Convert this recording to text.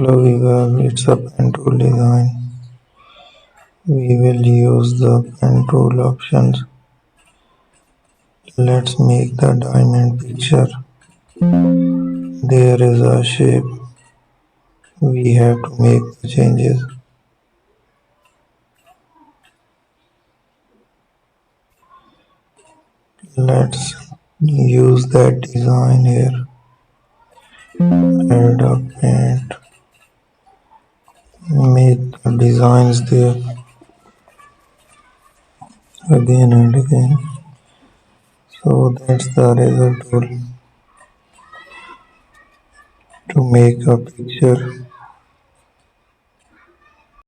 Hello Viva, it's a pen tool design. We will use the pen tool options. Let's make the diamond picture. There is a shape. We have to make the changes. Let's use that design here. Add a paint. Make the designs there again and again. So that's the result tool to make a picture.